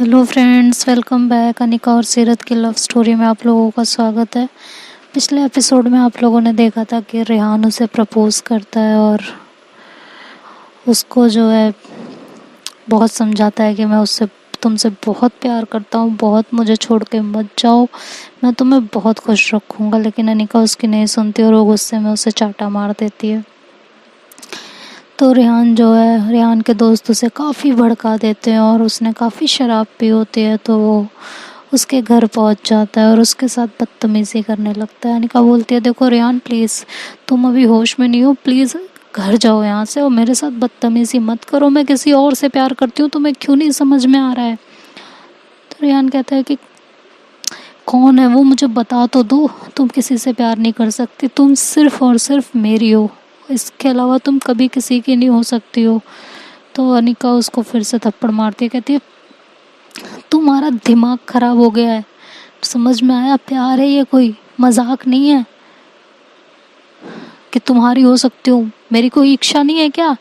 Hello friends, welcome back. Anika और सीरत की लव स्टोरी में आप लोगों का स्वागत है। पिछले एपिसोड में आप लोगों ने देखा था कि रेहान उसे प्रपोज करता है और उसको जो है बहुत समझाता है कि मैं उससे तुमसे बहुत प्यार करता हूँ, बहुत, मुझे छोड़ के मत जाओ, मैं तुम्हें बहुत खुश रखूँगा। लेकिन अनिका उसकी नहीं सुनती और वो गुस्से में उसे चाटा मार देती है। तो रेहान जो है, रेहान के दोस्त उसे काफ़ी भड़का देते हैं और उसने काफ़ी शराब पी होती है, तो वो उसके घर पहुंच जाता है और उसके साथ बदतमीज़ी करने लगता है। अनिका बोलती है, देखो रेहान प्लीज़, तुम अभी होश में नहीं हो, प्लीज़ घर जाओ यहाँ से और मेरे साथ बदतमीज़ी मत करो, मैं किसी और से प्यार करती हूँ, तुम्हें क्यों नहीं समझ में आ रहा है। तो रेहान कहता है कि कौन है वो, मुझे बता तो दो, तुम किसी से प्यार नहीं कर सकती, तुम सिर्फ़ और सिर्फ मेरी हो, इसके अलावा तुम कभी किसी की नहीं हो सकती हो। तो अनिका उसको फिर से थप्पड़ मारती है, कहती है तुम्हारा दिमाग खराब हो गया है, समझ में आया, प्यार है ये कोई मजाक नहीं है कि तुम्हारी हो सकती हूँ, मेरी कोई इच्छा नहीं है क्या,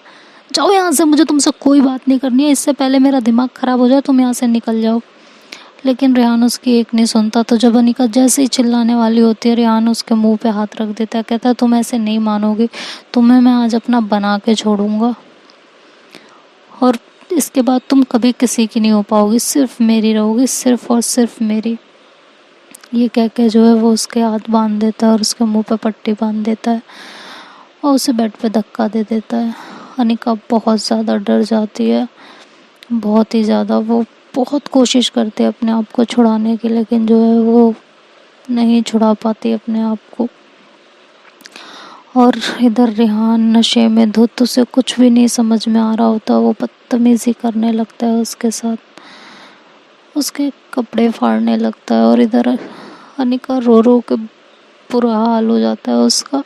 जाओ यहाँ से, मुझे तुमसे कोई बात नहीं करनी है, इससे पहले मेरा दिमाग खराब हो जाए, तुम यहाँ से निकल जाओ। लेकिन रेहान उसकी एक नहीं सुनता। तो जब अनिका जैसे ही चिल्लाने वाली होती है, रेहान उसके मुंह पे हाथ रख देता है, कहता है तुम ऐसे नहीं मानोगी, तुम्हें मैं आज अपना बना के छोड़ूंगा और इसके बाद तुम कभी किसी की नहीं हो पाओगी, सिर्फ मेरी रहोगी, सिर्फ और सिर्फ मेरी। ये कह के जो है वो उसके हाथ बांध देता है और उसके मुंह पे पट्टी बांध देता है और उसे बेड पे धक्का दे देता है। अनिका बहुत ज़्यादा डर जाती है, बहुत ही ज़्यादा। वो बहुत कोशिश करते हैं अपने आप को छुड़ाने की, लेकिन जो है वो नहीं छुड़ा पाती अपने आप को। और इधर रेहान नशे में धुत, उसे कुछ भी नहीं समझ में आ रहा होता, वो बदतमीज़ी करने लगता है उसके साथ, उसके कपड़े फाड़ने लगता है। और इधर अनिका रो रो के बुरा हाल हो जाता है उसका।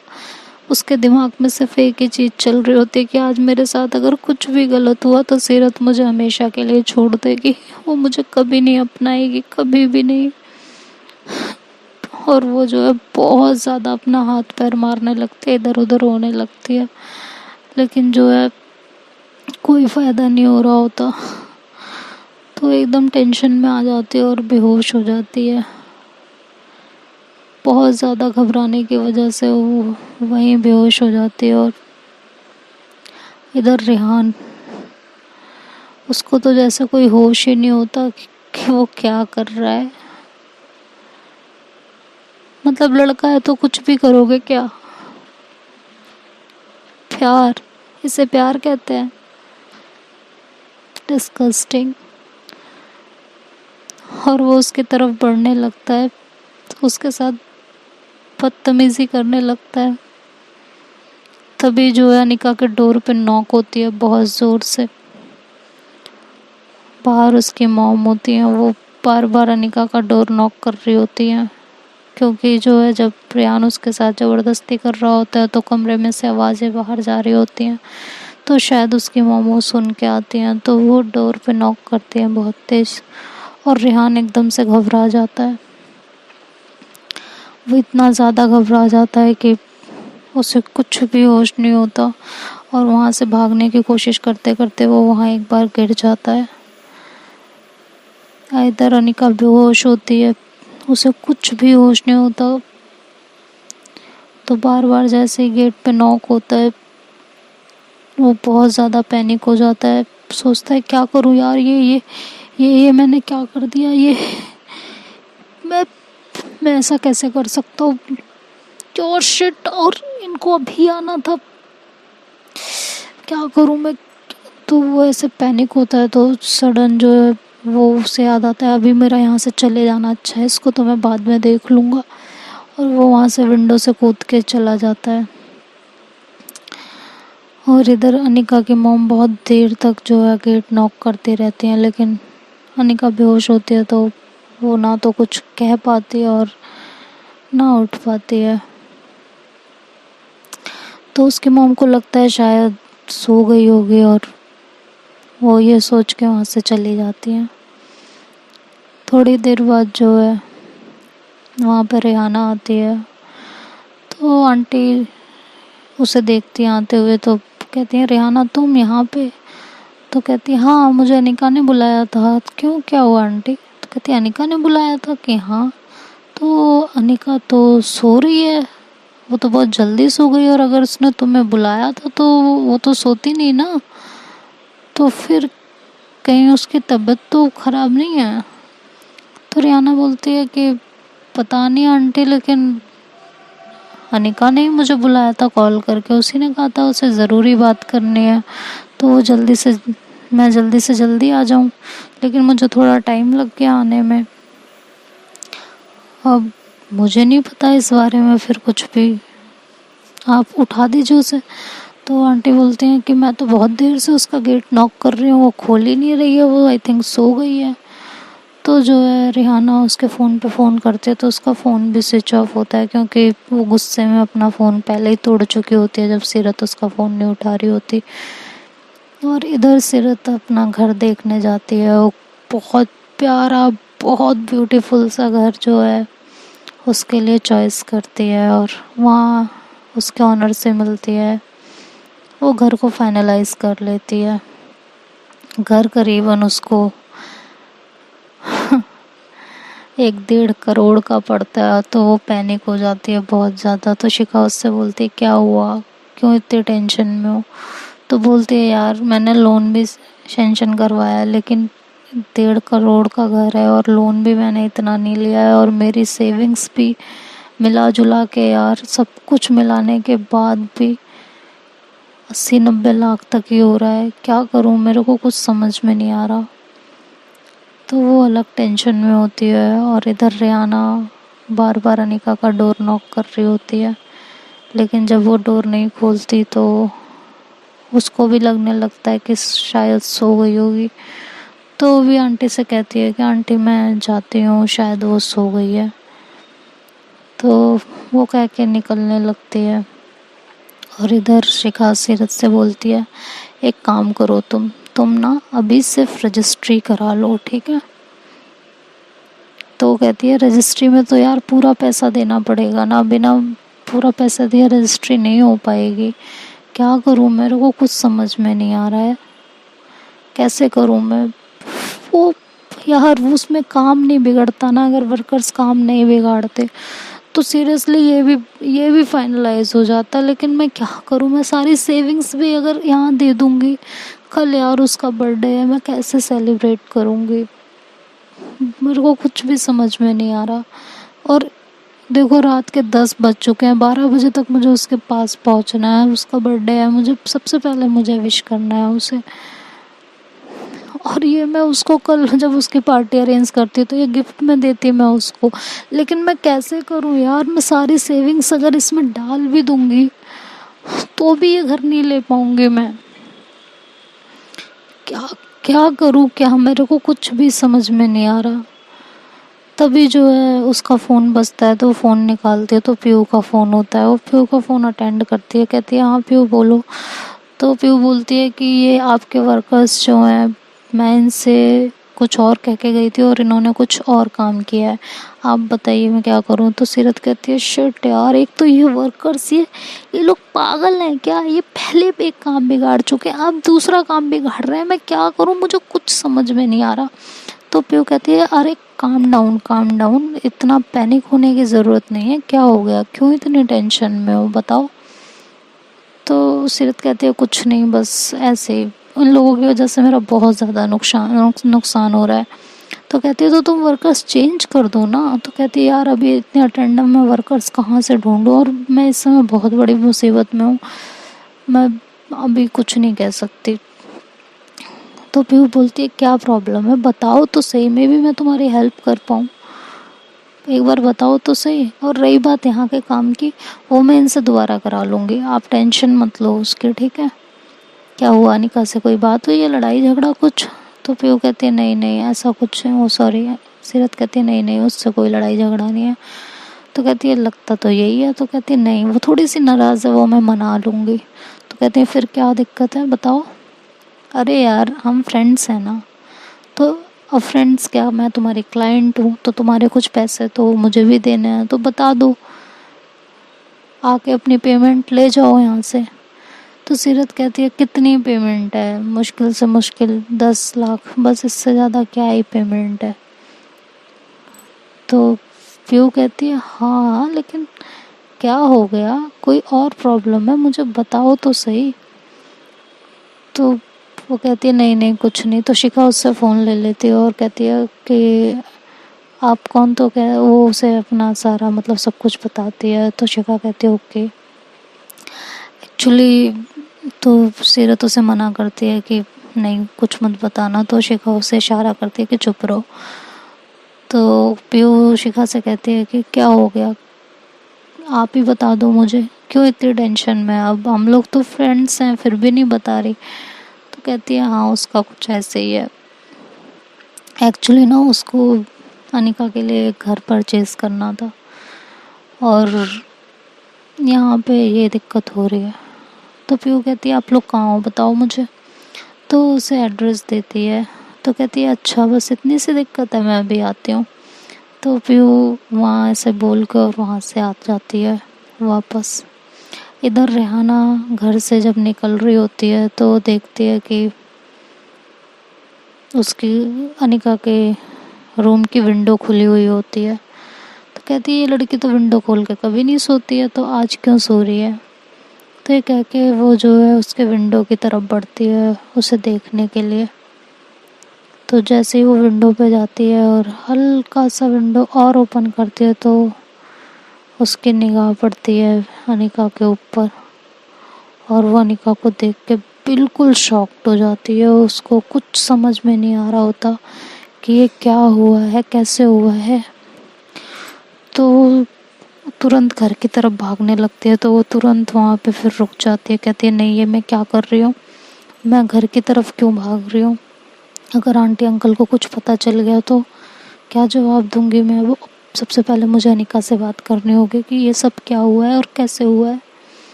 उसके दिमाग में सिर्फ एक ही चीज़ चल रही होती है कि आज मेरे साथ अगर कुछ भी गलत हुआ तो सीरत मुझे हमेशा के लिए छोड़ देगी, वो मुझे कभी नहीं अपनाएगी, कभी भी नहीं। और वो जो है बहुत ज़्यादा अपना हाथ पैर मारने लगती है, इधर उधर होने लगती है, लेकिन जो है कोई फ़ायदा नहीं हो रहा होता। तो एकदम टेंशन में आ जाती है और बेहोश हो जाती है। बहुत ज़्यादा घबराने की वजह से वो वहीं बेहोश हो जाती है। और इधर रेहान, उसको तो जैसे कोई होश ही नहीं होता कि वो क्या कर रहा है। मतलब लड़का है तो कुछ भी करोगे क्या, प्यार, इसे प्यार कहते हैं, डिस्गस्टिंग। और वो उसकी तरफ बढ़ने लगता है, तो उसके साथ बदतमीज़ी करने लगता है। तभी जो है अनिका के डोर पे नॉक होती है बहुत ज़ोर से। बाहर उसकी मॉम होती है, वो बार बार अनिका का डोर नॉक कर रही होती हैं, क्योंकि जो है जब रेहान उसके साथ ज़बरदस्ती कर रहा होता है तो कमरे में से आवाज़ें बाहर जा रही होती हैं, तो शायद उसकी मॉम वो सुन के आती हैं, तो वो डोर पे नॉक करती हैं बहुत तेज़। और रेहान एकदम से घबरा जाता है, वो इतना ज़्यादा घबरा जाता है कि उसे कुछ भी होश नहीं होता और वहाँ से भागने की कोशिश करते करते वो वहाँ एक बार गिर जाता है। इधर अनिका बेहोश होती है, उसे कुछ भी होश नहीं होता। तो बार बार जैसे ही गेट पे नॉक होता है, वो बहुत ज़्यादा पैनिक हो जाता है, सोचता है क्या करूँ यार, ये मैंने क्या कर दिया, ये मैं मैं ऐसा कैसे कर सकता हूँ, और शिट, और इनको अभी आना था, क्या करूँ मैं। तो वो ऐसे पैनिक होता है, तो सडन जो है वो उसे याद आता है अभी मेरा यहाँ से चले जाना अच्छा है, इसको तो मैं बाद में देख लूँगा। और वो वहाँ से विंडो से कूद के चला जाता है। और इधर अनिका की मॉम बहुत देर तक जो है गेट नॉक करती रहती हैं, लेकिन अनिका बेहोश होती है, तो वो ना तो कुछ कह पाती है और ना उठ पाती है। तो उसकी मॉम को लगता है शायद सो गई होगी और वो ये सोच के वहाँ से चली जाती हैं। थोड़ी देर बाद जो है वहाँ पर रेहाना आती है, तो आंटी उसे देखती हैं आते हुए, तो कहती हैं रेहाना तुम यहाँ पे। तो कहती है हाँ मुझे अनिका ने बुलाया था। तो क्यों, क्या हुआ आंटी? तो कहती है अनिका ने बुलाया था कि हाँ। तो अनिका तो सो रही है, वो तो बहुत जल्दी सो गई, और अगर उसने तुम्हें बुलाया था तो वो तो सोती नहीं ना, तो फिर कहीं उसकी तबीयत तो ख़राब नहीं है? तो रियाना बोलती है कि पता नहीं आंटी, लेकिन अनिका ने ही मुझे बुलाया था कॉल करके, उसी ने कहा था उसे ज़रूरी बात करनी है, तो वो मैं जल्दी से जल्दी आ जाऊं, लेकिन मुझे थोड़ा टाइम लग गया आने में। अब मुझे नहीं पता इस बारे में फिर कुछ भी, आप उठा दीजिए उसे। तो आंटी बोलती हैं कि मैं तो बहुत देर से उसका गेट नॉक कर रही हूँ, वो खोल ही नहीं रही है, वो आई थिंक सो गई है। तो जो है रिहाना उसके फ़ोन पे फ़ोन करते हैं तो उसका फ़ोन भी स्विच ऑफ होता है, क्योंकि वो गुस्से में अपना फ़ोन पहले ही तोड़ चुकी होती है जब सीरत उसका फ़ोन नहीं उठा रही होती। और इधर सीरत अपना घर देखने जाती है, वो बहुत प्यारा, बहुत ब्यूटीफुल सा घर जो है उसके लिए चॉइस करती है, और वहाँ उसके ऑनर से मिलती है, वो घर को फाइनलाइज कर लेती है। घर करीबन उसको 1-1.5 करोड़ का पड़ता है, तो वो पैनिक हो जाती है बहुत ज़्यादा। तो शिखा उससे बोलती है क्या हुआ, क्यों इतने टेंशन में हो? तो बोलती है यार मैंने लोन भी सैंक्शन करवाया है, लेकिन 1.5 करोड़ का घर है, और लोन भी मैंने इतना नहीं लिया है, और मेरी सेविंग्स भी मिला जुला के यार सब कुछ मिलाने के बाद भी 80-90 लाख तक ही हो रहा है। क्या करूं, मेरे को कुछ समझ में नहीं आ रहा। तो वो अलग टेंशन में होती है, और इधर रियाना बार बार अनिका का डोर नॉक कर रही होती है, लेकिन जब वो डोर नहीं खोलती तो उसको भी लगने लगता है कि शायद सो गई होगी। तो वो भी आंटी से कहती है कि आंटी मैं जाती हूँ, शायद वो सो गई है। तो वो कह के निकलने लगती है, और इधर शिखा सीरत से बोलती है एक काम करो, तुम ना अभी सिर्फ रजिस्ट्री करा लो, ठीक है? तो वो कहती है रजिस्ट्री में तो यार पूरा पैसा देना पड़ेगा ना, बिना पूरा पैसा दिए रजिस्ट्री नहीं हो पाएगी। क्या करूँ, मेरे को कुछ समझ में नहीं आ रहा है, कैसे करूँ मैं? वो यार उसमें काम नहीं बिगड़ता ना, अगर वर्कर्स काम नहीं बिगाड़ते तो सीरियसली ये भी फाइनलाइज हो जाता। लेकिन मैं क्या करूँ, मैं सारी सेविंग्स भी अगर यहाँ दे दूँगी, कल यार उसका बर्थडे है, मैं कैसे सेलिब्रेट करूँगी? मेरे को कुछ भी समझ में नहीं आ रहा। और देखो रात के 10 बज चुके हैं, 12 बजे तक मुझे उसके पास पहुंचना है, उसका बर्थडे है, मुझे सबसे पहले मुझे विश करना है उसे। और ये मैं उसको कल जब उसकी पार्टी अरेंज करती तो ये गिफ्ट में देती मैं उसको, लेकिन मैं कैसे करूं यार, मैं सारी सेविंग्स अगर इसमें डाल भी दूंगी तो भी ये घर नहीं ले पाऊंगी मैं। क्या क्या करूं, क्या, मेरे को कुछ भी समझ में नहीं आ रहा। तभी जो है उसका फ़ोन बजता है, तो फ़ोन निकालती है तो पीयू का फ़ोन होता है, वो पीयू का फ़ोन अटेंड करती है, कहती है हाँ पीयू बोलो। तो पीयू बोलती है कि ये आपके वर्कर्स जो हैं, मैं इनसे कुछ और कह के गई थी और इन्होंने कुछ और काम किया है, आप बताइए मैं क्या करूं? तो सीरत कहती है शिट यार, एक तो ये वर्कर्स, ये लोग पागल हैं क्या, ये पहले भी एक काम बिगाड़ चुके हैं, अब दूसरा काम बिगाड़ रहे हैं, मैं क्या करूं, मुझे कुछ समझ में नहीं आ रहा। तो पीयू कहती है अरे काम डाउन, इतना पैनिक होने की ज़रूरत नहीं है, क्या हो गया, क्यों इतनी टेंशन में हो, बताओ? तो सीरत कहती है कुछ नहीं, बस ऐसे ही उन लोगों की वजह से मेरा बहुत ज़्यादा नुकसान हो रहा है। तो कहती है तो तुम वर्कर्स चेंज कर दो ना। तो कहती है यार अभी इतने अटेंडम में वर्कर्स कहाँ से ढूंढूं, और मैं इस समय बहुत बड़ी मुसीबत में हूँ, मैं अभी कुछ नहीं कह सकती। तो पीयू बोलती है क्या प्रॉब्लम है, बताओ तो सही, में भी मैं तुम्हारी हेल्प कर पाऊँ, एक बार बताओ तो सही। और रही बात यहाँ के काम की, वो मैं इनसे दोबारा करा लूँगी, आप टेंशन मत लो उसकी, ठीक है? क्या हुआ, अनिका से कोई बात हुई है, लड़ाई झगड़ा कुछ? तो पीयू कहती है नहीं नहीं ऐसा कुछ है, वो सॉरी। सीरत कहती है नहीं नहीं उससे कोई लड़ाई झगड़ा नहीं है। तो कहती है लगता तो यही है। तो कहती है नहीं वो थोड़ी सी नाराज़ है, वो मैं मना लूँगी। तो कहती है फिर क्या दिक्कत है बताओ? अरे यार हम फ्रेंड्स हैं ना, तो अब फ्रेंड्स क्या, मैं तुम्हारी क्लाइंट हूँ, तो तुम्हारे कुछ पैसे तो मुझे भी देने हैं, तो बता दो, आके अपनी पेमेंट ले जाओ यहाँ से। तो सीरत कहती है कितनी पेमेंट है, मुश्किल से मुश्किल 10 लाख, बस इससे ज़्यादा क्या ही पेमेंट है। तो पीयू कहती है हाँ लेकिन क्या हो गया, कोई और प्रॉब्लम है, मुझे बताओ तो सही। तो वो कहती है नहीं नहीं कुछ नहीं। तो शिखा उससे फ़ोन ले लेती है और कहती है कि आप कौन, तो कह वो उसे अपना सारा मतलब सब कुछ बताती है। तो शिखा कहती है ओके। एक्चुअली तो सीरत उसे मना करती है कि नहीं कुछ मत बताना, तो शिखा उसे इशारा करती है कि चुप रहो। तो पीयू शिखा से कहती है कि क्या हो गया, आप ही बता दो मुझे, क्यों इतनी टेंशन में, अब हम लोग तो फ्रेंड्स हैं फिर भी नहीं बता रही। तो कहती है हाँ उसका कुछ ऐसे ही है। एक्चुअली ना उसको अनिका के लिए एक घर परचेज़ करना था और यहाँ पे ये दिक्कत हो रही है। तो पीयू कहती है आप लोग कहाँ हो बताओ मुझे। तो उसे एड्रेस देती है। तो कहती है अच्छा बस इतनी सी दिक्कत है, मैं अभी आती हूँ। तो पीयू वहाँ ऐसे बोल कर और वहाँ से आ जाती है वापस। इधर रेहाना घर से जब निकल रही होती है तो देखती है कि उसकी अनिका के रूम की विंडो खुली हुई होती है। तो कहती है ये लड़की तो विंडो खोल के कभी नहीं सोती है, तो आज क्यों सो रही है। तो ये कह के वो जो है उसके विंडो की तरफ बढ़ती है उसे देखने के लिए। तो जैसे ही वो विंडो पे जाती है और हल्का सा विंडो और ओपन करती है तो उसकी निगाह पड़ती है अनिका के ऊपर और वो अनिका को देख के बिल्कुल शॉक्ड हो जाती है। उसको कुछ समझ में नहीं आ रहा होता कि ये क्या हुआ है, कैसे हुआ है। तो तुरंत घर की तरफ भागने लगती है। तो वो तुरंत वहाँ पे फिर रुक जाती है, कहती है नहीं ये मैं क्या कर रही हूँ, मैं घर की तरफ क्यों भाग रही हूँ, अगर आंटी अंकल को कुछ पता चल गया तो क्या जवाब दूंगी मैं। वो सबसे पहले मुझे अनिका से बात करनी होगी कि ये सब क्या हुआ है और कैसे हुआ है।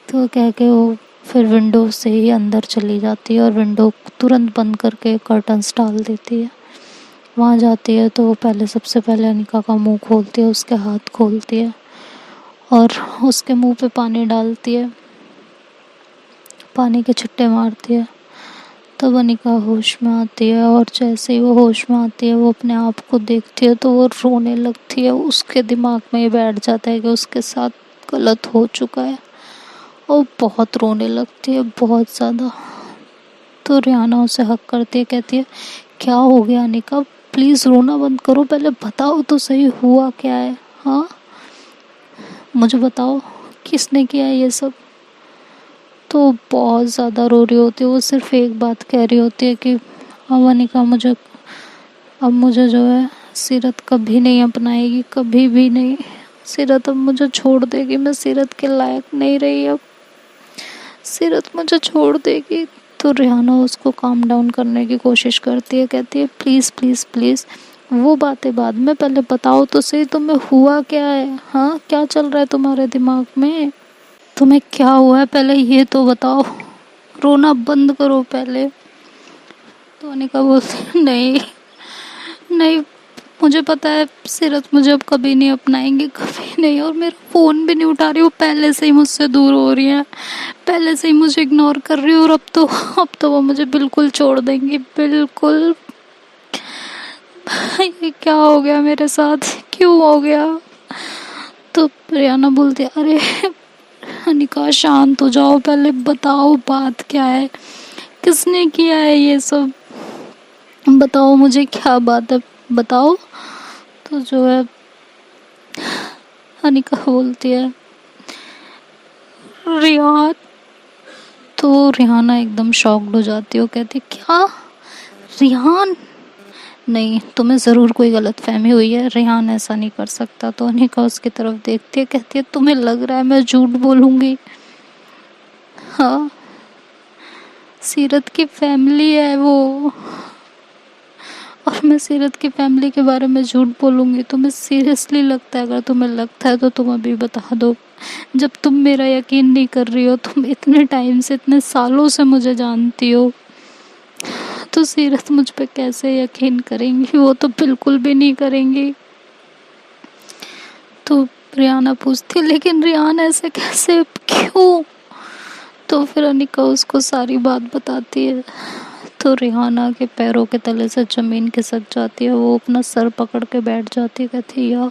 तो कह के वो फिर विंडो से ही अंदर चली जाती है और विंडो तुरंत बंद करके कर्टन्स डाल देती है। वहाँ जाती है तो वो पहले सबसे पहले अनिका का मुंह खोलती है, उसके हाथ खोलती है और उसके मुंह पे पानी डालती है, पानी के छट्टे मारती है। तब अनिका होश में आती है और जैसे ही वो होश में आती है वो अपने आप को देखती है तो वो रोने लगती है। उसके दिमाग में ये बैठ जाता है कि उसके साथ गलत हो चुका है और बहुत रोने लगती है, बहुत ज़्यादा। तो रियाना उसे हक करती है, कहती है क्या हो गया अनिका, प्लीज़ रोना बंद करो, पहले बताओ तो सही हुआ क्या है। हाँ मुझे बताओ किसने किया ये सब। तो बहुत ज़्यादा रो रही होती है वो, सिर्फ एक बात कह रही होती है कि अब अनिका मुझे जो है सीरत कभी नहीं अपनाएगी, कभी भी नहीं। सीरत अब मुझे छोड़ देगी, मैं सीरत के लायक नहीं रही, अब सीरत मुझे छोड़ देगी। तो रिहाना उसको काम डाउन करने की कोशिश करती है, कहती है प्लीज़ प्लीज़ प्लीज़ वो बातें बाद में, पहले बताओ तो सही तुम्हें हुआ क्या है। हाँ क्या चल रहा है तुम्हारे दिमाग में, तुम्हें क्या हुआ है पहले ये तो बताओ, रोना बंद करो पहले। तो अनिका बोलती है नहीं नहीं मुझे पता है सीरत मुझे अब कभी नहीं अपनाएंगे, कभी नहीं, और मेरा फ़ोन भी नहीं उठा रही, वो पहले से ही मुझसे दूर हो रही है, पहले से ही मुझे इग्नोर कर रही है और अब तो वो मुझे बिल्कुल छोड़ देंगी, बिल्कुल। ये क्या हो गया मेरे साथ, क्यों हो गया। तो रियाना बोलती है अरे अनिका शांत हो जाओ, पहले बताओ बात क्या है, किसने किया है ये सब, बताओ मुझे क्या बात है बताओ। तो जो है अनिका बोलती है रियान। तो रिहाना एकदम शॉक्ड हो जाती है, वो कहती है क्या रिहान, नहीं तुम्हें ज़रूर कोई गलतफहमी हुई है, रिहान ऐसा नहीं कर सकता। तो अनिका उसकी तरफ देखती है, कहती है तुम्हें लग रहा है मैं झूठ बोलूँगी। हाँ सीरत की फैमिली है वो, और मैं सीरत की फैमिली के बारे में झूठ बोलूँगी, तुम्हें सीरियसली लगता है, अगर तुम्हें लगता है तो तुम अभी बता दो। जब तुम मेरा यकीन नहीं कर रही हो, तुम इतने टाइम से इतने सालों से मुझे जानती हो, तो सीरत मुझ पे कैसे यकीन करेंगी, वो तो बिल्कुल भी नहीं करेंगी। तो रियाना पूछती लेकिन रियान ऐसे कैसे, क्यों। तो फिर अनिका उसको सारी बात बताती है। तो रिहाना के पैरों के तले से ज़मीन खिसक जाती है, वो अपना सर पकड़ के बैठ जाती है, कहती है यार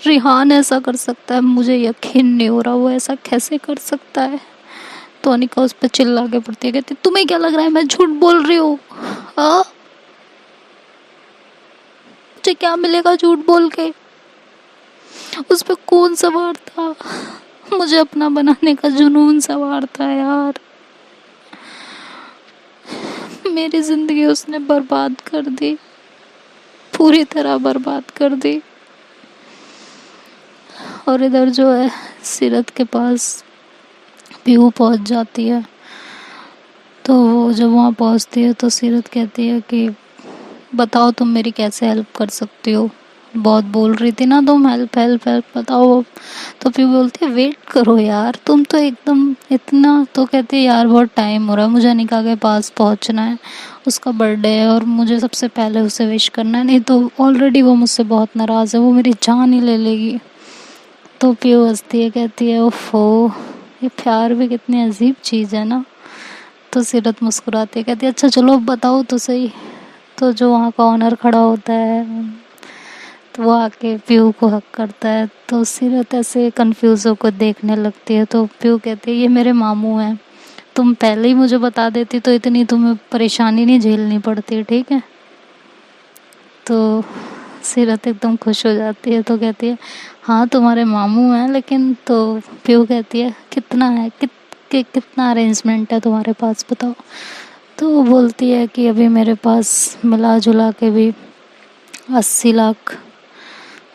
रिहान ऐसा कर सकता है, मुझे यकीन नहीं हो रहा वो ऐसा कैसे कर सकता है। तो अनिका उस पर चिल्ला के पड़ती है, कहती तुम्हें क्या लग रहा है मैं झूठ बोल रही हूँ? हाँ, मुझे क्या मिलेगा झूठ बोल के? उस पर कौन सवार था? मुझे अपना बनाने का जुनून सवार था यार। मेरी जिंदगी उसने बर्बाद कर दी, पूरी तरह बर्बाद कर दी। और इधर जो है सीरत के पास पीहू पहुंच जाती है। तो वो जब वहाँ पहुँचती है तो सीरत कहती है कि बताओ तुम मेरी कैसे हेल्प कर सकती हो, बहुत बोल रही थी ना तुम हेल्प हेल्प हेल्प, बताओ। तो फिर बोलती है वेट करो यार, तुम तो एकदम इतना। तो कहती है यार बहुत टाइम हो रहा है, मुझे अनिका के पास पहुंचना है, उसका बर्थडे है और मुझे सबसे पहले उसे विश करना है, नहीं तो ऑलरेडी वो मुझसे बहुत नाराज़ है, वो मेरी जान ही ले लेगी। तो पीयू हंसती है, कहती है ओफो, ये प्यार भी कितनी अजीब चीज़ है ना। तो सीरत मुस्कुराती है, कहती है अच्छा चलो अब बताओ तो सही। तो जो वहाँ का ऑनर खड़ा होता है तो वो आके पीयू को हक करता है। तो सीरत ऐसे कंफ्यूज होकर देखने लगती है। तो पीयू कहती है ये मेरे मामू हैं, तुम पहले ही मुझे बता देती तो इतनी तुम्हें परेशानी नहीं झेलनी पड़ती, ठीक है। तो सीरत एकदम खुश हो जाती है, तो कहती है हाँ तुम्हारे मामू हैं, लेकिन तो पीयू कहती है कितना है कितना अरेंजमेंट है तुम्हारे पास बताओ। तो वो बोलती है कि अभी मेरे पास मिला जुला के भी 80 लाख।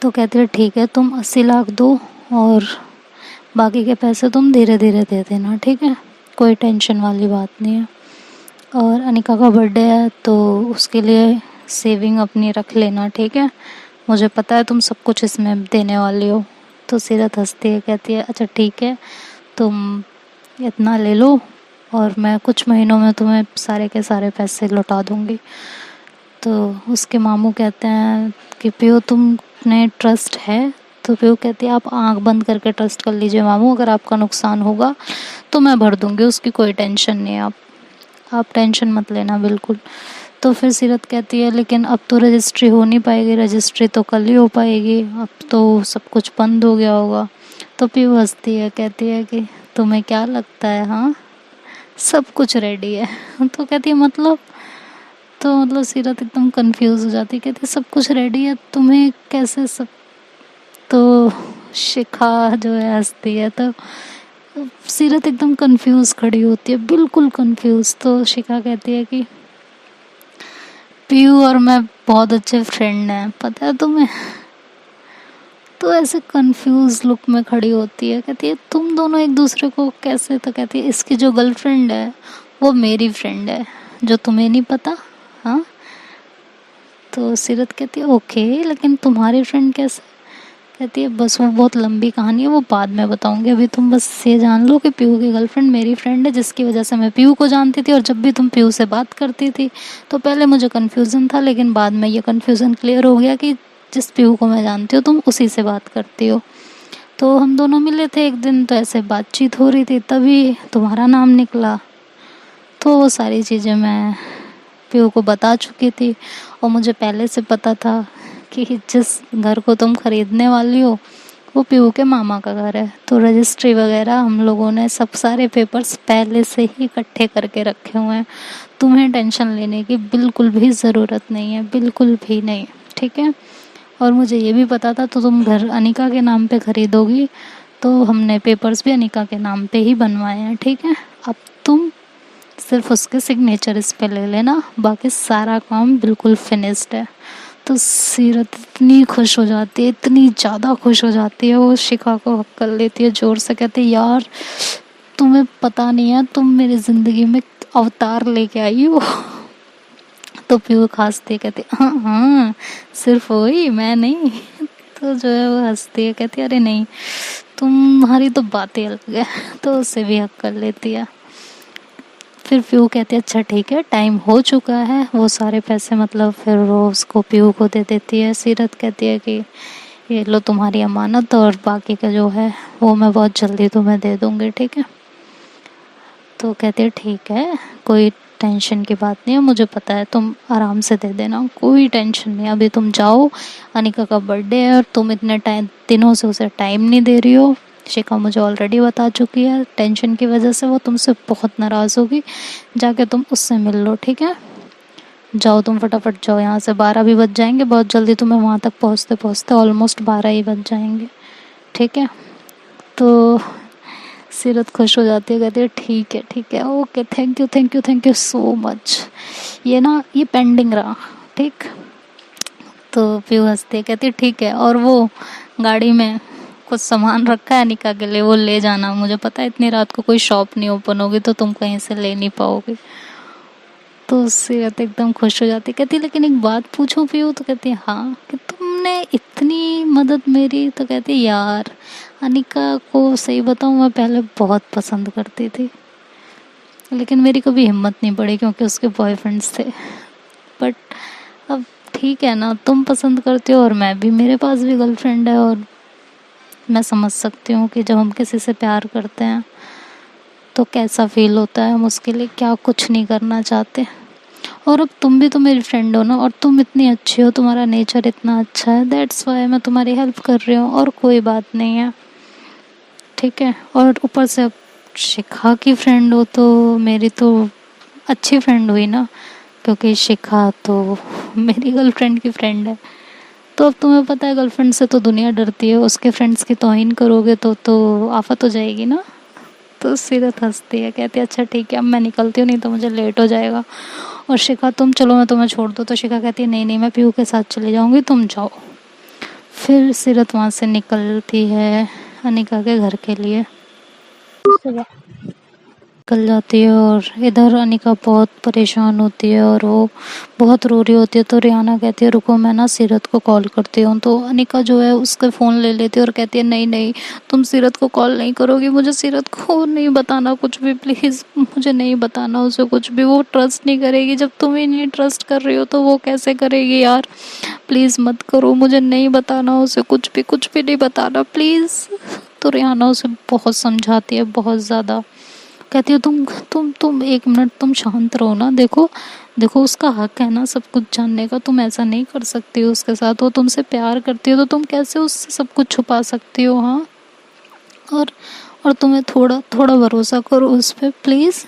तो कहती है ठीक है तुम 80 लाख दो और बाकी के पैसे तुम धीरे धीरे दे देना, ठीक है, कोई टेंशन वाली बात नहीं है। और अनिका का बर्थडे है तो उसके लिए सेविंग अपनी रख लेना, ठीक है, मुझे पता है तुम सब कुछ इसमें देने वाली हो। तो सीरत हंसती है, कहती है अच्छा ठीक है तुम इतना ले लो और मैं कुछ महीनों में तुम्हें सारे के सारे पैसे लौटा दूंगी। तो उसके मामू कहते हैं कि पियो तुमने ट्रस्ट है? तो पियो कहती है आप आंख बंद करके ट्रस्ट कर लीजिए मामू, अगर आपका नुकसान होगा तो मैं भर दूंगी, उसकी कोई टेंशन नहीं है, आप टेंशन मत लेना बिल्कुल। तो फिर सीरत कहती है लेकिन अब तो रजिस्ट्री हो नहीं पाएगी, रजिस्ट्री तो कल ही हो पाएगी, अब तो सब कुछ बंद हो गया होगा। तो पियो हंसती है, कहती है कि तुम्हें क्या लगता है, हाँ सब कुछ रेडी है। तो कहती है मतलब, तो मतलब सीरत एकदम कंफ्यूज हो जाती है, कहती है सब कुछ रेडी है तुम्हें कैसे सब। तो शिखा जो है हंसती है। तो सीरत एकदम कंफ्यूज खड़ी होती है, बिल्कुल कंफ्यूज। तो शिखा कहती है कि पीयू और मैं बहुत अच्छे फ्रेंड हैं, पता है तुम्हें। तो ऐसे कंफ्यूज लुक में खड़ी होती है, कहती है तुम दोनों एक दूसरे को कैसे। तो कहती है इसकी जो गर्लफ्रेंड है वो मेरी फ्रेंड है, जो तुम्हें नहीं पता, हाँ। तो सीरत कहती है ओके लेकिन तुम्हारी फ्रेंड कैसे। कहती है बस वो बहुत लंबी कहानी है, वो बाद में बताऊंगी, अभी तुम बस ये जान लो कि पीयू की गर्लफ्रेंड मेरी फ्रेंड है, जिसकी वजह से मैं पीयू को जानती थी, और जब भी तुम पीयू से बात करती थी तो पहले मुझे कन्फ्यूज़न था, लेकिन बाद में ये कन्फ्यूज़न क्लियर हो गया कि जिस पीयू को मैं जानती हूँ तुम उसी से बात करती हो। तो हम दोनों मिले थे एक दिन, तो ऐसे बातचीत हो रही थी, तभी तुम्हारा नाम निकला। तो वो सारी चीज़ें मैं पीयू को बता चुकी थी, और मुझे पहले से पता था कि जिस घर को तुम खरीदने वाली हो वो पीयू के मामा का घर है। तो रजिस्ट्री वगैरह हम लोगों ने सब सारे पेपर्स पहले से ही इकट्ठे करके रखे हुए हैं, तुम्हें टेंशन लेने की बिल्कुल भी ज़रूरत नहीं है, बिल्कुल भी नहीं, ठीक है। और मुझे ये भी पता था तो तुम घर अनिका के नाम पे खरीदोगी, तो हमने पेपर्स भी अनिका के नाम पे ही बनवाए हैं, ठीक है। अब तुम सिर्फ उसके सिग्नेचर इस पे ले लेना, बाकी सारा काम बिल्कुल फिनिश्ड है। तो सीरत इतनी खुश हो जाती है, इतनी ज़्यादा खुश हो जाती है, वो शिखा को हक कर लेती है जोर से, कहती है यार तुम्हें पता नहीं है तुम मेरी ज़िंदगी में अवतार लेके आई हो। तो पीयू हंसती है, कहती हाँ हाँ सिर्फ वही मैं नहीं। तो जो है वो हंसती है, कहती है अरे नहीं तुम्हारी तो बातें अलग है। तो उससे भी हक कर लेती है। फिर पीयू कहती है अच्छा ठीक है टाइम हो चुका है, वो सारे पैसे मतलब फिर वो उसको पीयू को दे देती है। सीरत कहती है कि ये लो तुम्हारी अमानत, और बाकी का जो है वो मैं बहुत जल्दी तुम्हें दे दूँगी, ठीक है। तो कहती है ठीक है, कोई टेंशन की बात नहीं है, मुझे पता है, तुम आराम से दे देना, कोई टेंशन नहीं। अभी तुम जाओ, अनिका का बर्थडे है और तुम इतने दिनों से उसे टाइम नहीं दे रही हो। शिखा मुझे ऑलरेडी बता चुकी है, टेंशन की वजह से वो तुमसे बहुत नाराज़ होगी। जाके तुम उससे मिल लो, ठीक है? जाओ तुम फटाफट जाओ यहाँ से, 12 भी बज जाएंगे बहुत जल्दी, तुम्हें वहाँ तक पहुँचते पहुँचते ऑलमोस्ट 12 ही बज जाएंगे, ठीक है? तो सीरत खुश हो जाती है, कहती है ठीक है, okay, thank you so much. ये पेंडिंग रहा, ठीक? तो पीयू हंसती है, कहती है ठीक है, और वो गाड़ी में कुछ सामान रखा है अनिका के लिए, वो ले जाना, मुझे पता है इतनी रात को कोई शॉप नहीं ओपन होगी तो तुम कहीं से ले नहीं पाओगे। तो सीरत एकदम खुश हो जाती, कहती लेकिन एक बात पूछूं पीयू? तो कहती है हाँ, कि तुमने इतनी मदद मेरी। तो कहती यार, अनिका को सही बताऊं, मैं पहले बहुत पसंद करती थी, लेकिन मेरी कभी हिम्मत नहीं पड़ी क्योंकि उसके बॉयफ्रेंड्स थे। बट अब ठीक है ना, तुम पसंद करती हो और मैं भी, मेरे पास भी गर्लफ्रेंड है, और मैं समझ सकती हूँ कि जब हम किसी से प्यार करते हैं तो कैसा फील होता है, हम उसके लिए क्या कुछ नहीं करना चाहते। और अब तुम भी तो मेरी फ्रेंड हो ना, और तुम इतनी अच्छी हो, तुम्हारा नेचर इतना अच्छा है, दैट्स वाई मैं तुम्हारी हेल्प कर रही हूँ, और कोई बात नहीं है, ठीक है? और ऊपर से अब शिखा की फ्रेंड हो तो मेरी तो अच्छी फ्रेंड हुई ना, क्योंकि शिखा तो मेरी गर्लफ्रेंड की फ्रेंड है। तो अब तुम्हें पता है गर्लफ्रेंड से तो दुनिया डरती है, उसके फ्रेंड्स की तौहीन करोगे तो आफत हो जाएगी ना। तो सीरत हंसती है, कहती है अच्छा ठीक है, अब मैं निकलती हूँ, नहीं तो मुझे लेट हो जाएगा। और शिखा तुम चलो, मैं तुम्हें छोड़ दूँ। तो शिखा कहती है नहीं मैं पीहू के साथ चली जाऊँगी, तुम जाओ। फिर सीरत वहाँ से निकलती है अनिका के घर के लिए, निकल जाती है। और इधर अनिका बहुत परेशान होती है और वो बहुत रो रही होती है। तो रियाना कहती है रुको, मैं ना सीरत को कॉल करती हूँ। तो अनिका जो है उसका फ़ोन ले लेती है और कहती है नहीं तुम सीरत को कॉल नहीं करोगी, मुझे सीरत को नहीं बताना कुछ भी, प्लीज़ मुझे नहीं बताना उसे कुछ भी, वो ट्रस्ट नहीं करेगी। जब तुम ही नहीं ट्रस्ट कर रही हो तो वो कैसे करेगी यार, प्लीज़ मत करो, मुझे नहीं बताना उसे कुछ भी नहीं बताना प्लीज़। तो रियाना उसे बहुत समझाती है, बहुत ज़्यादा, कहती है तुम 1 मिनट तुम शांत रहो ना, देखो उसका हक है ना सब कुछ जानने का, तुम ऐसा नहीं कर सकती हो उसके साथ, वो तुमसे प्यार करती हो तो तुम कैसे उससे सब कुछ छुपा सकती हो? हाँ, और तुम्हें थोड़ा भरोसा करो उस पर प्लीज़।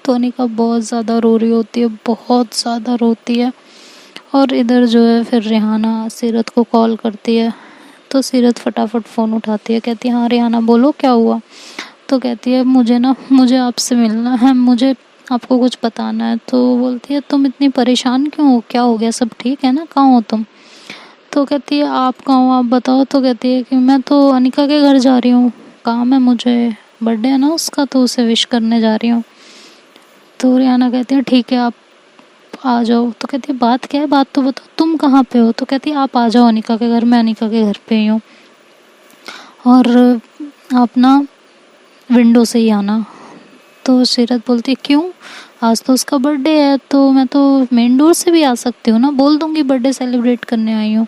तो अनिका बहुत ज़्यादा रो रही होती है, बहुत ज़्यादा रोती है। और इधर जो है फिर रिहाना सीरत को कॉल करती है। तो सीरत फटाफट फ़ोन उठाती है, कहती है हाँ रिहाना बोलो क्या हुआ? तो कहती है मुझे आपसे मिलना है, मुझे आपको कुछ बताना है। तो बोलती है तुम इतनी परेशान क्यों हो, क्या हो गया, सब ठीक है ना, कहाँ हो तुम? तो कहती है आप कहाँ हो, आप बताओ। तो कहती है कि मैं तो अनिका के घर जा रही हूँ, काम है मुझे, बर्थडे है ना उसका, तो उसे विश करने जा रही हूँ। तो रियाना कहती है ठीक है आप आ जाओ। तो कहती है बात क्या है, बात तो बताओ, तुम कहाँ पे हो? तो कहती है आप आ जाओ अनिका के घर, मैं अनिका के घर पे ही हूँ, और आप ना विंडो से ही आना। तो सीरत बोलती है क्यों, आज तो उसका बर्थडे है, तो मैं तो मेन डोर से भी आ सकती हूँ ना, बोल दूँगी बर्थडे सेलिब्रेट करने आई हूँ।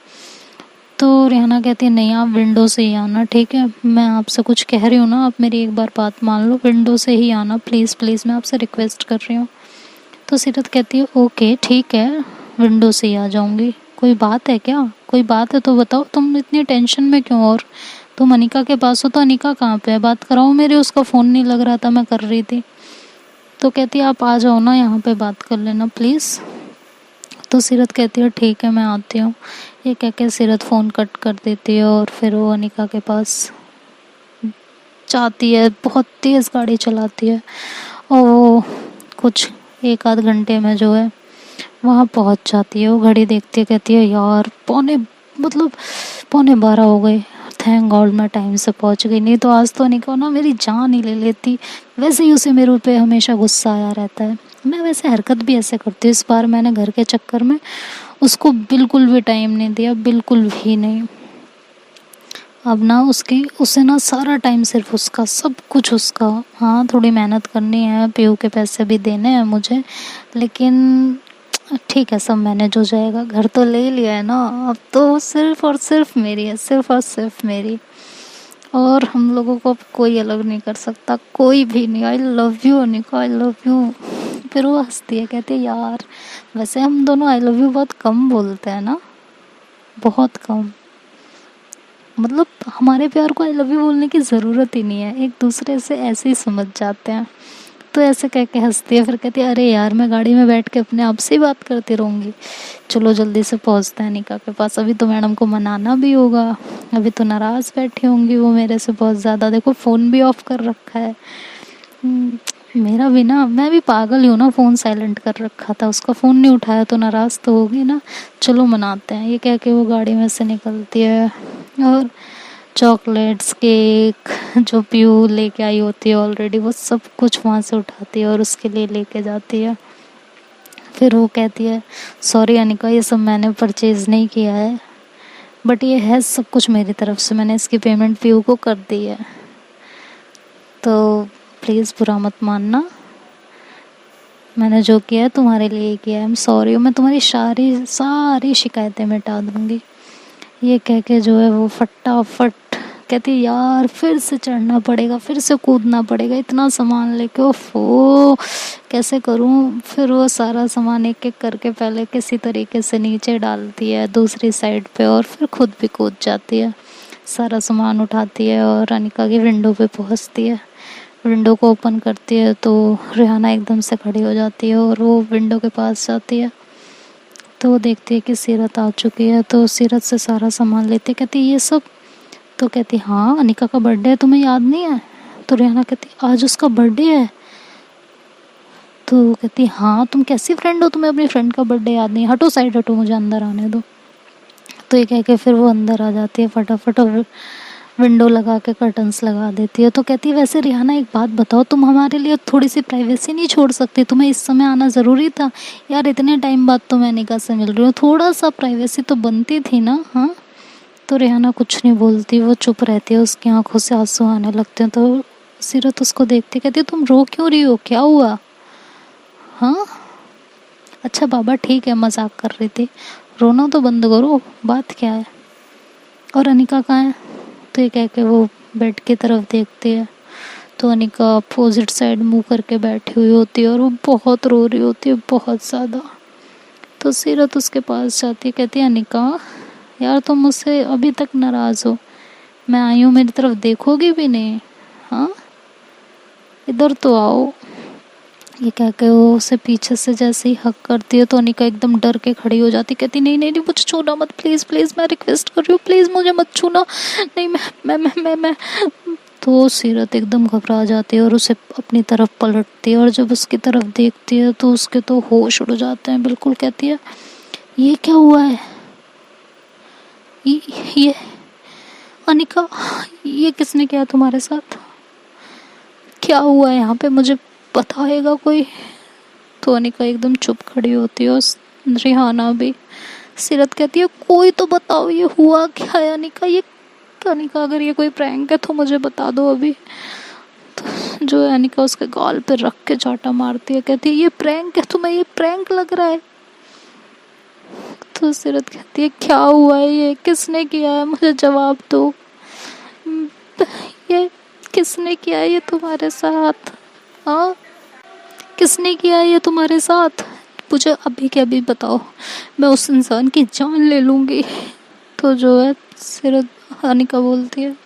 तो रिहाना कहती है नहीं आप विंडो से ही आना, ठीक है? मैं आपसे कुछ कह रही हूँ ना, आप मेरी एक बार बात मान लो, विंडो से ही आना प्लीज़ मैं आपसे रिक्वेस्ट कर रही हूँ। तो सीरत कहती है ओके ठीक है, विंडो से ही आ जाऊँगी। कोई बात है क्या, कोई बात है तो बताओ, तुम इतनी टेंशन में क्यों? और तुम अनिका के पास हो तो अनिका कहाँ पे है, बात कराओ मेरे, उसका फ़ोन नहीं लग रहा था, मैं कर रही थी। तो कहती है आप आ जाओ ना, यहाँ पे बात कर लेना प्लीज़। तो सीरत कहती है ठीक है मैं आती हूँ। ये कह के सीरत फ़ोन कट कर देती है और फिर वो अनिका के पास जाती है, बहुत तेज़ गाड़ी चलाती है, और वो कुछ 1 आध घंटे में जो है वहाँ पहुँच जाती है। वो घड़ी देखती है, कहती है यार पौने 12 हो गए, थैंक गॉड मैं टाइम से पहुँच गई, नहीं तो आज तो अनिका ना मेरी जान ही ले लेती। वैसे ही उसे मेरे पे हमेशा गुस्सा आया रहता है, मैं वैसे हरकत भी ऐसे करती हूँ, इस बार मैंने घर के चक्कर में उसको बिल्कुल भी टाइम नहीं दिया, बिल्कुल भी नहीं। अब ना उसे ना सारा टाइम सिर्फ उसका, सब कुछ उसका। हाँ थोड़ी मेहनत करनी है, पीयू के पैसे भी देने हैं मुझे, लेकिन ठीक है सब मैनेज हो जाएगा, घर तो ले ही लिया है ना, अब तो सिर्फ और सिर्फ मेरी है, सिर्फ और सिर्फ मेरी। और हम लोगों को अब कोई अलग नहीं कर सकता, कोई भी नहीं। I love you Anika, I love you. फिर वो हंसती है, कहती है यार वैसे हम दोनों आई लव यू बहुत कम बोलते हैं ना, बहुत कम। मतलब हमारे प्यार को आई लव यू बोलने की ज़रूरत ही नहीं है, एक दूसरे से ऐसे ही समझ जाते हैं। तो ऐसे कह के हंसती है, फिर कहती है अरे यार मैं गाड़ी में बैठ के अपने आप से ही बात करती रहूँगी। चलो जल्दी से पहुँचते हैं निका के पास, अभी तो मैडम को मनाना भी होगा, अभी तो नाराज़ बैठी होंगी वो मेरे से बहुत ज़्यादा। देखो फ़ोन भी ऑफ कर रखा है। मेरा भी ना, मैं भी पागल ही हूँ ना, फ़ोन साइलेंट कर रखा था, उसका फ़ोन नहीं उठाया तो नाराज़ तो होगी ना। चलो मनाते हैं, ये कह के वो गाड़ी में से निकलती है और चॉकलेट्स, केक जो पीयू लेके आई होती है ऑलरेडी, वो सब कुछ वहाँ से उठाती है और उसके लिए लेके जाती है। फिर वो कहती है सॉरी अनिका, ये सब मैंने परचेज़ नहीं किया है, बट ये है सब कुछ मेरी तरफ से, मैंने इसकी पेमेंट पीयू को कर दी है, तो प्लीज़ बुरा मत मानना, मैंने जो किया है तुम्हारे लिए किया है, आई एम सॉरी, मैं तुम्हारी सारी सारी शिकायतें मिटा दूँगी। ये कह के जो है वो फटाफट कहती है यार फिर से चढ़ना पड़ेगा, फिर से कूदना पड़ेगा, इतना सामान लेके ओफो कैसे करूं। फिर वो सारा सामान एक एक करके पहले किसी तरीके से नीचे डालती है दूसरी साइड पे, और फिर खुद भी कूद जाती है, सारा सामान उठाती है और अनिका की विंडो पे पहुंचती है। विंडो को ओपन करती है तो रेहाना एकदम से खड़ी हो जाती है और वो विंडो के पास जाती है, तो वो देखती है कि सीरत आ चुकी है, तो सीरत से सारा सामान लेती है, कहती है ये सब, तो कहती हाँ अनिका का बर्थडे है, तुम्हें याद नहीं है। तो रेहाना कहती आज उसका बर्थडे है। तो कहती हाँ तुम कैसी फ्रेंड हो, तुम्हें अपनी फ्रेंड का बर्थडे याद नहीं, हटो साइड हटो, मुझे अंदर आने दो। तो ये कह के फिर वो अंदर आ जाती है फटाफट और विंडो लगा के कर्टन्स लगा देती है। तो कहती है वैसे रिहाना एक बात बताओ, तुम हमारे लिए थोड़ी सी प्राइवेसी नहीं छोड़ सकती, तुम्हें इस समय आना ज़रूरी था यार, इतने टाइम बाद तो मैं अनिका से मिल रही हूँ, थोड़ा सा प्राइवेसी तो बनती थी ना। हाँ तो रेहाना कुछ नहीं बोलती, वो चुप रहती है, उसकी आंखों से आंसू आने लगते हैं। तो सीरत उसको देखती कहती है तुम रो क्यों रही हो, क्या हुआ। हाँ अच्छा बाबा ठीक है, मजाक कर रही थी, रोना तो बंद करो, बात क्या है, और अनिका कहाँ है। तो ये कह के वो बेड की तरफ देखती है, तो अनिका अपोजिट साइड मुंह करके बैठी हुई होती है और वो बहुत रो रही होती है, बहुत ज़्यादा। तो सीरत उसके पास जाती है, कहती है अनिका यार तुम मुझसे अभी तक नाराज़ हो, मैं आई हूँ, मेरी तरफ देखोगी भी नहीं। हाँ इधर तो आओ। ये कह के वो उसे पीछे से जैसे ही हक करती है तो अनिका एकदम डर के खड़ी हो जाती, कहती नहीं नहीं नहीं मुझे छूना मत, प्लीज़ प्लीज़ मैं रिक्वेस्ट कर रही हूँ, प्लीज़ मुझे मत छूना, नहीं मैं। तो सीरत एकदम घबरा जाती है और उसे अपनी तरफ पलटती है, और जब उसकी तरफ देखती है तो उसके तो होश उड़ जाते हैं बिल्कुल। कहती है ये क्या हुआ है, ये अनिका ये किसने किया तुम्हारे साथ, क्या हुआ है यहाँ पे, मुझे बताएगा कोई। तो अनिका एकदम चुप खड़ी होती है और रिहाना भी। सीरत कहती है कोई तो बताओ ये हुआ क्या है अनिका, ये अनिका अगर ये कोई प्रैंक है तो मुझे बता दो अभी। तो जो है अनिका उसके गाल पे रख के चाटा मारती है, कहती है ये प्रैंक है, तुम्हें ये प्रैंक लग रहा है। तो सीरत कहती है क्या हुआ है, ये किसने किया है, मुझे जवाब दो, ये किसने किया है ये तुम्हारे साथ, हाँ किसने किया है ये तुम्हारे साथ, मुझे अभी के अभी बताओ, मैं उस इंसान की जान ले लूँगी। तो जो है सीरत अनिका बोलती है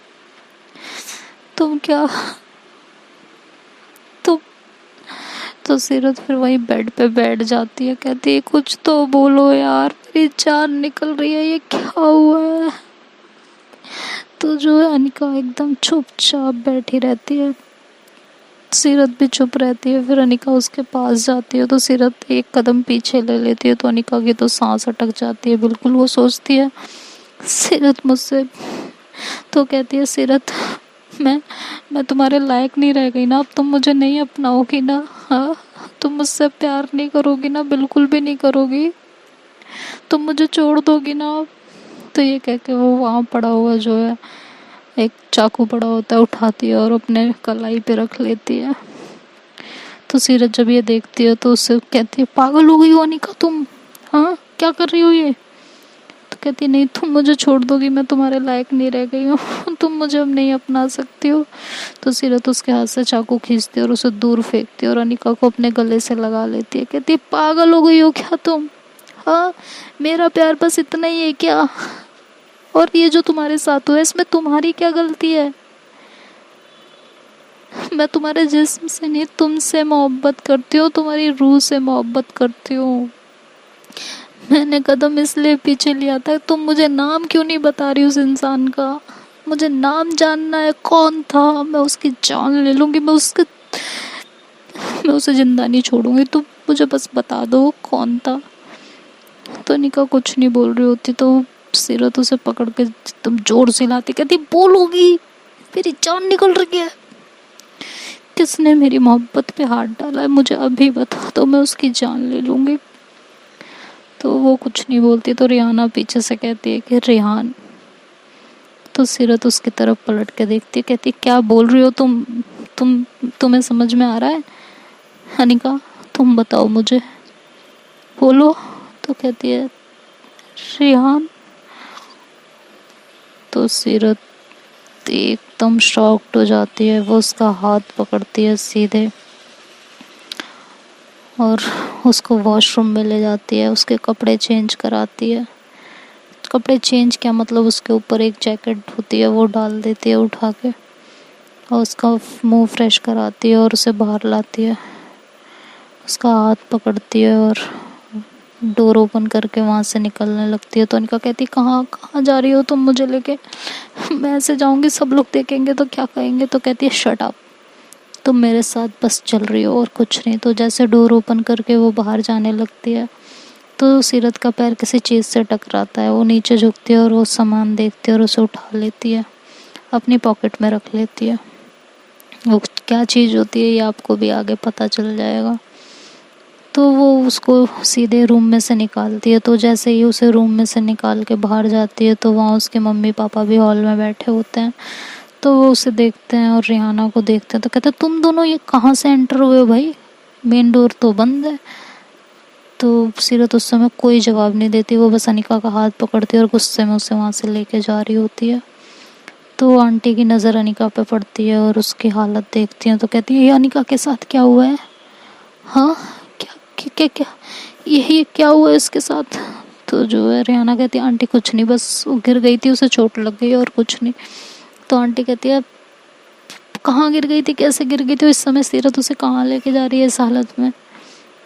तुम क्या, तुम, तो सीरत फिर वही बेड पे बैठ जाती है, कहती है कुछ तो बोलो यार, मेरी जान निकल रही है, ये क्या हुआ है। तो जो है अनिका एकदम चुपचाप बैठी रहती है, सीरत भी चुप रहती है। फिर अनिका उसके पास जाती है तो सीरत एक कदम पीछे ले लेती है, तो अनिका की तो सांस अटक जाती है बिल्कुल। वो सोचती है सीरत मुझसे, तो कहती है सीरत मैं तुम्हारे लायक नहीं रह गई ना, अब तुम मुझे नहीं अपनाओगी ना, हाँ तुम मुझसे प्यार नहीं करोगी ना, बिल्कुल भी नहीं करोगी, तुम मुझे छोड़ दोगी ना। तो ये कह के वो वहाँ पड़ा हुआ जो है एक चाकू पड़ा होता है उठाती है और अपने कलाई पे रख लेती है। तो सीरत जब ये देखती है तो उससे कहती है पागल हो गई हो अनिका तुम, हाँ क्या कर रही हो ये। तो कहती नहीं, तुम मुझे छोड़ दोगी, मैं तुम्हारे लायक नहीं रह गई हूँ, तुम मुझे अब नहीं अपना सकती हो। तो सीरत उसके हाथ से चाकू खींचती है और उसे दूर फेंकती है और अनिका को अपने गले से लगा लेती है। कहती पागल हो गई हो क्या तुम? हाँ, मेरा प्यार बस इतना ही है क्या? और ये जो तुम्हारे साथ हुआ है इसमें तुम्हारी क्या गलती है? मैं तुम्हारे जिस्म से नहीं, तुमसे मोहब्बत करती हूँ, तुम्हारी रूह से मोहब्बत करती हूँ। मैंने कदम इसलिए पीछे लिया था, तुम मुझे नाम क्यों नहीं बता रही उस इंसान का? मुझे नाम जानना है, कौन था, मैं उसकी जान ले लूँगी, मैं उसे जिंदा नहीं छोड़ूंगी, तुम मुझे बस बता दो कौन था। तो निका कुछ नहीं बोल रही होती तो सीरत उसे पकड़ के एकदम जोर से लाती, कहती बोलोगी, मेरी जान निकल रही है। किसने मेरी मोहब्बत पे हाथ डाला है, मुझे अभी बता दो, मैं उसकी जान ले लूँगी। तो वो कुछ नहीं बोलती तो रिहाना पीछे से कहती है कि रिहान। तो सीरत उसकी तरफ पलट के देखती है, कहती क्या बोल रही हो तुम्हें समझ में आ रहा है? अनिका तुम बताओ मुझे, बोलो। तो कहती है रिहान। तो सीरत एकदम शॉक्ड हो जाती है, वो उसका हाथ पकड़ती है सीधे और उसको वॉशरूम में ले जाती है, उसके कपड़े चेंज कराती है। कपड़े चेंज क्या, मतलब उसके ऊपर एक जैकेट होती है वो डाल देती है उठा के, और उसका मुंह फ्रेश कराती है और उसे बाहर लाती है। उसका हाथ पकड़ती है और डोर ओपन करके वहाँ से निकलने लगती है। तो उनका कहती कहाँ कहाँ जा रही हो तुम मुझे लेके? मैं ऐसे जाऊँगी सब लोग देखेंगे तो क्या कहेंगे? तो कहती है शट अप, तुम मेरे साथ बस चल रही हो और कुछ नहीं। तो जैसे डोर ओपन करके वो बाहर जाने लगती है तो सीरत का पैर किसी चीज़ से टकराता है, वो नीचे झुकती है और वो सामान देखती है और उसे उठा लेती है, अपनी पॉकेट में रख लेती है। वो क्या चीज़ होती है ये आपको भी आगे पता चल जाएगा। तो वो उसको सीधे रूम में से निकालती है। तो जैसे ही उसे रूम में से निकाल के बाहर जाती है तो वहाँ उसके मम्मी पापा भी हॉल में बैठे होते हैं। तो वो उसे देखते हैं और रिहाना को देखते हैं तो कहते हैं तुम दोनों ये कहाँ से एंटर हुए हो भाई, मेन डोर तो बंद है। तो सीरत उस समय कोई जवाब नहीं देती, वो बस अनिका का हाथ पकड़ती है और गुस्से में उसे वहाँ से लेके जा रही होती है। तो आंटी की नज़र अनिका पे पड़ती है और उसकी हालत देखती है तो कहती है ये अनिका के साथ क्या हुआ है? हाँ, क्या क्या क्या, क्या यही क्या हुआ है इसके साथ? तो जो है रिहाना कहती है आंटी कुछ नहीं, बस वो गिर गई थी, उसे चोट लग गई और कुछ नहीं। तो आंटी कहती है कहाँ गिर गई थी, कैसे गिर गई थी? इस समय सीरत उसे कहाँ लेके जा रही है इस हालत में?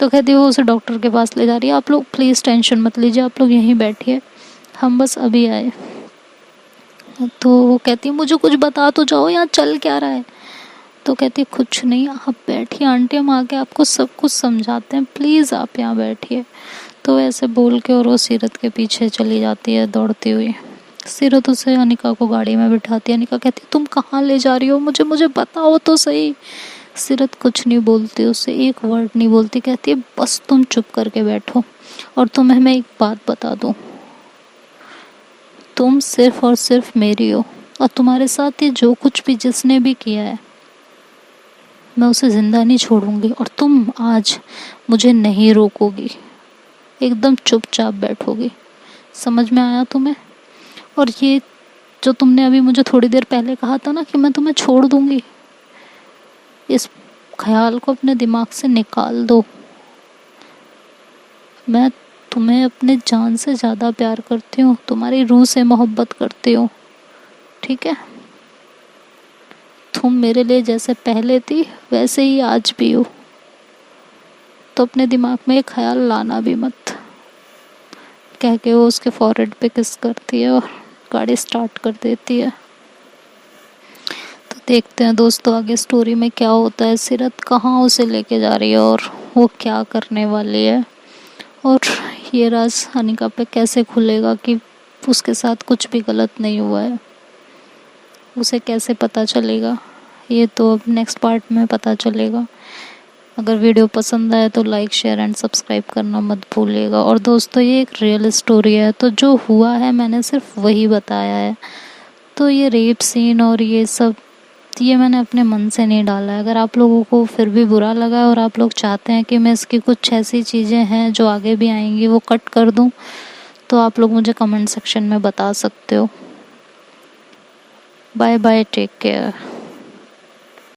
तो कहती है वो उसे डॉक्टर के पास ले जा रही है, आप लोग प्लीज़ टेंशन मत लीजिए, आप लोग यहीं बैठिए, हम बस अभी आए। तो वो कहती है मुझे कुछ बता तो जाओ, यहाँ चल क्या रहा है? तो कहती है कुछ नहीं, आप बैठिए आंटी, हम आके आपको सब कुछ समझाते हैं, प्लीज़ आप यहाँ बैठिए। तो ऐसे बोल के और वो सीरत के पीछे चली जाती है दौड़ती हुई। सीरत उसे अनिका को गाड़ी में बिठाती है। अनिका कहती है तुम कहाँ ले जा रही हो, मुझे बताओ तो सही। सीरत कुछ नहीं बोलती, उसे एक वर्ड नहीं बोलती, कहती है बस तुम चुप करके बैठो और तुम्हें मैं एक बात बता दूँ, तुम सिर्फ और सिर्फ मेरी हो और तुम्हारे साथ ये जो कुछ भी जिसने भी किया है मैं उसे ज़िंदा नहीं छोड़ूंगी और तुम आज मुझे नहीं रोकोगी, एकदम चुपचाप बैठोगी, समझ में आया तुम्हें? और ये जो तुमने अभी मुझे थोड़ी देर पहले कहा था ना कि मैं तुम्हें छोड़ दूंगी, इस ख्याल को अपने दिमाग से निकाल दो। मैं तुम्हें अपने जान से ज़्यादा प्यार करती हूँ, तुम्हारी रूह से मोहब्बत करती हूँ, ठीक है? तुम मेरे लिए जैसे पहले थी वैसे ही आज भी हो, तो अपने दिमाग में ये ख्याल लाना भी मत। कह के वो उसके फॉरहेड पे किस करती है और गाड़ी स्टार्ट कर देती है। तो देखते हैं दोस्तों आगे स्टोरी में क्या होता है, सीरत कहाँ उसे लेके जा रही है और वो क्या करने वाली है, और ये राज अनिका पे कैसे खुलेगा कि उसके साथ कुछ भी गलत नहीं हुआ है, उसे कैसे पता चलेगा, ये तो अब नेक्स्ट पार्ट में पता चलेगा। अगर वीडियो पसंद आए तो लाइक शेयर एंड सब्सक्राइब करना मत भूलिएगा। और दोस्तों ये एक रियल स्टोरी है, तो जो हुआ है मैंने सिर्फ वही बताया है। तो ये रेप सीन और ये सब ये मैंने अपने मन से नहीं डाला है। अगर आप लोगों को फिर भी बुरा लगा और आप लोग चाहते हैं कि मैं इसकी कुछ ऐसी चीज़ें हैं जो आगे भी आएंगी वो कट कर दूं, तो आप लोग मुझे कमेंट सेक्शन में बता सकते हो। Bye bye, take care.